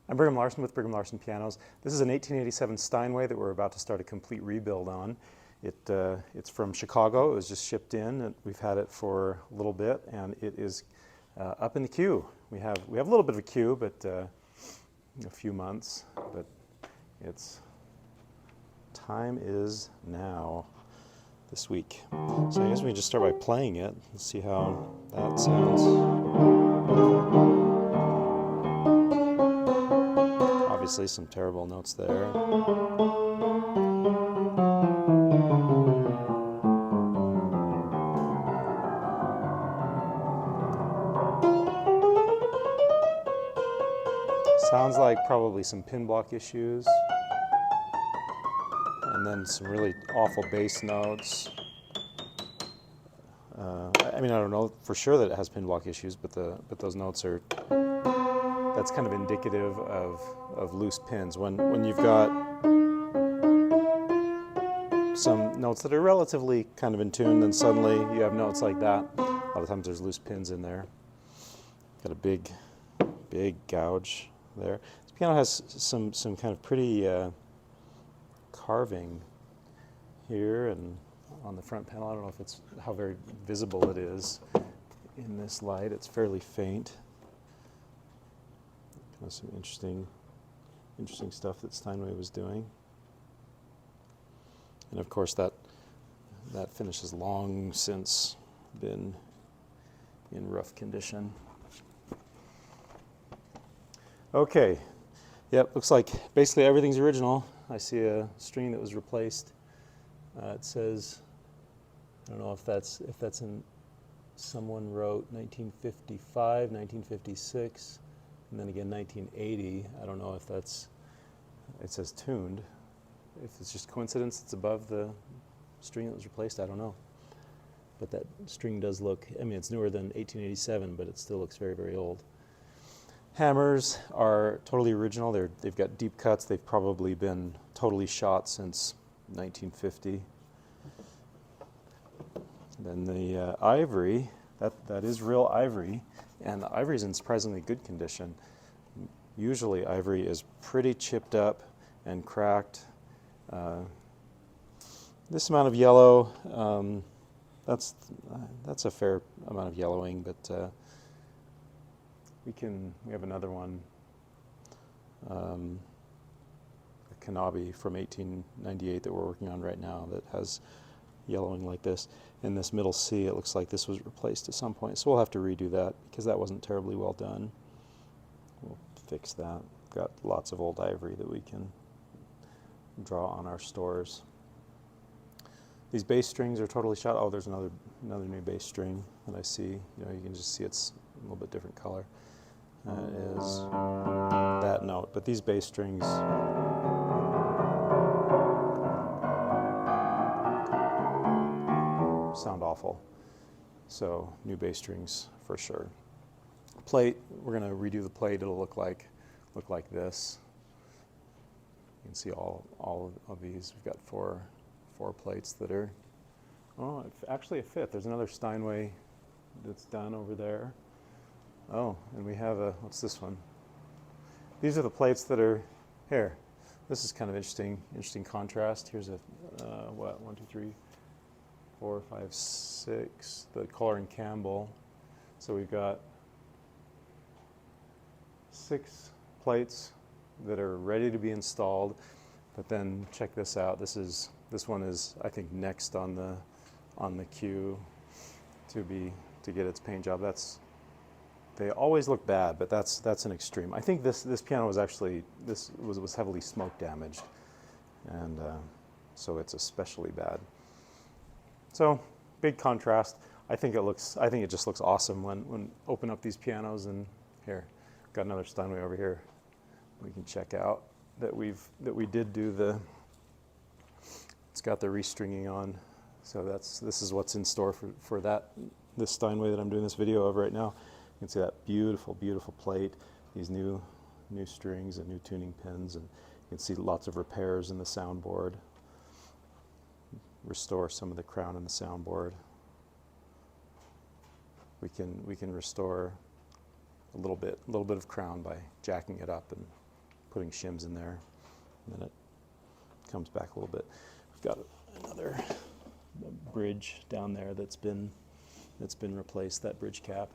I'm Brigham Larson with Brigham Larson Pianos. This is an 1887 Steinway that we're about to start a complete rebuild on. It's from Chicago. It was just shipped in, and we've had it for a little bit, and it is up in the queue. We have a little bit of a queue, but a few months. But it's time is now this week. So I guess we can just start by playing it and see how that sounds. Obviously some terrible notes there. Sounds like probably some pin block issues. And then some really awful bass notes. I mean, I don't know for sure that it has pin block issues, but those notes are, that's kind of indicative of loose pins. When you've got some notes that are relatively kind of in tune, then suddenly you have notes like that. A lot of times there's loose pins in there. Got a big gouge there. This piano has some kind of pretty carving here and on the front panel. I don't know if it's how very visible it is in this light. It's fairly faint. Kind of some interesting stuff that Steinway was doing. And of course that finish has long since been in rough condition. Okay, yep, looks like basically everything's original. I see a string that was replaced. It says, I don't know if that's in, someone wrote 1955, 1956, and then again 1980. I don't know if that's, it says tuned. If it's just coincidence it's above the string that was replaced, I don't know. But that string does look, I mean, it's newer than 1887, but it still looks very, very old. Hammers are totally original. They've got deep cuts. They've probably been totally shot since 1950. Then the ivory, that is real ivory, and the ivory is in surprisingly good condition. Usually ivory is pretty chipped up and cracked. This amount of yellow, that's a fair amount of yellowing, but we have another one, a Kanabi from 1898 that we're working on right now that has yellowing like this. In this middle C, it looks like this was replaced at some point, so we'll have to redo that because that wasn't terribly well done. We'll fix that. Got lots of old ivory that we can draw on our stores. These bass strings are totally shot. Oh, there's another new bass string that I see. You know, you can just see it's a little bit different color. That is that note, but these bass strings sound awful. So new bass strings for sure. Plate, we're going to redo the plate. It'll look like this. You can see all of these. We've got four plates that are, oh, actually a fifth. There's another Steinway that's done over there. Oh, and we have a, what's this one? These are the plates that are here. This is kind of interesting contrast. Here's a, what, 1, 2, 3, 4, 5, 6, the Kohler and Campbell. So we've got 6 plates that are ready to be installed, but then check this out. This one is, I think, next on the queue to get its paint job. They always look bad, but that's an extreme. I think this piano was actually, was heavily smoke damaged, and so it's especially bad. So big contrast. I think it just looks awesome when open up these pianos. And here, got another Steinway over here. We can check out that we did do the. It's got the restringing on, so this is what's in store for this Steinway that I'm doing this video of right now. You can see that beautiful plate, these new strings and new tuning pins, and you can see lots of repairs in the soundboard. Restore some of the crown in the soundboard. We can restore a little bit of crown by jacking it up and putting shims in there, and then it comes back a little bit. We've got another bridge down there that's been replaced, that bridge cap.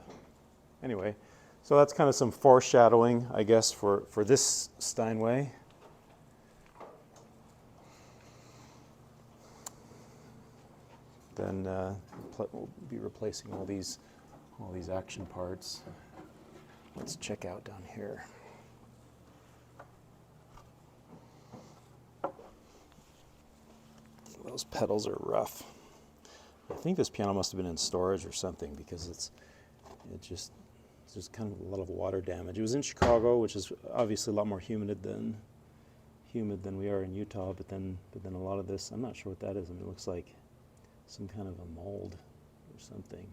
Anyway, so that's kind of some foreshadowing, I guess, for this Steinway. Then we'll be replacing all these action parts. Let's check out down here. Those pedals are rough. I think this piano must have been in storage or something, because it's just kind of a lot of water damage. It was in Chicago, which is obviously a lot more humid than we are in Utah. But then a lot of this, I'm not sure what that is. I mean, it looks like some kind of a mold or something,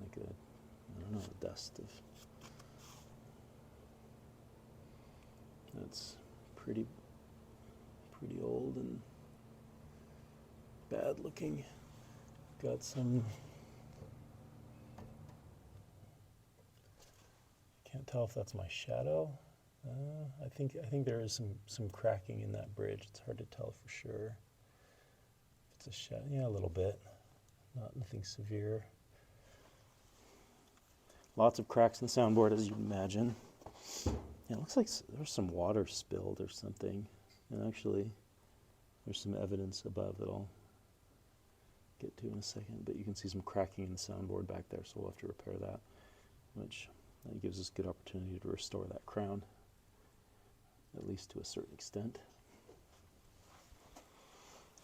like I don't know, the dust of. That's pretty old and bad looking. Got some. Can't tell if that's my shadow. I think there is some cracking in that bridge. It's hard to tell for sure. It's a shadow, yeah, a little bit. Nothing severe. Lots of cracks in the soundboard, as you'd imagine. Yeah, it looks like there's some water spilled or something. And actually, there's some evidence above that I'll get to in a second. But you can see some cracking in the soundboard back there, so we'll have to repair that, which gives us a good opportunity to restore that crown, at least to a certain extent.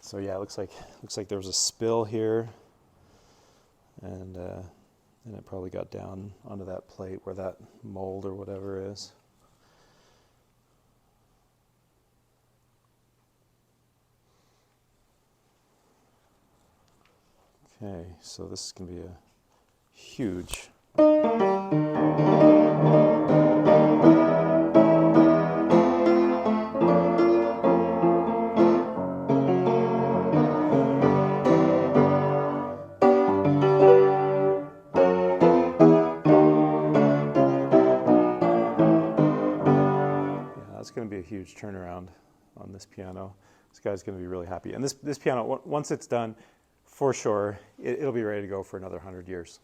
So yeah, it looks like there was a spill here, and it probably got down onto that plate where that mold or whatever is. Okay, so this is going to be a huge. That's going to be a huge turnaround on this piano. This guy's going to be really happy. And this piano, once it's done, for sure, it'll be ready to go for another 100 years.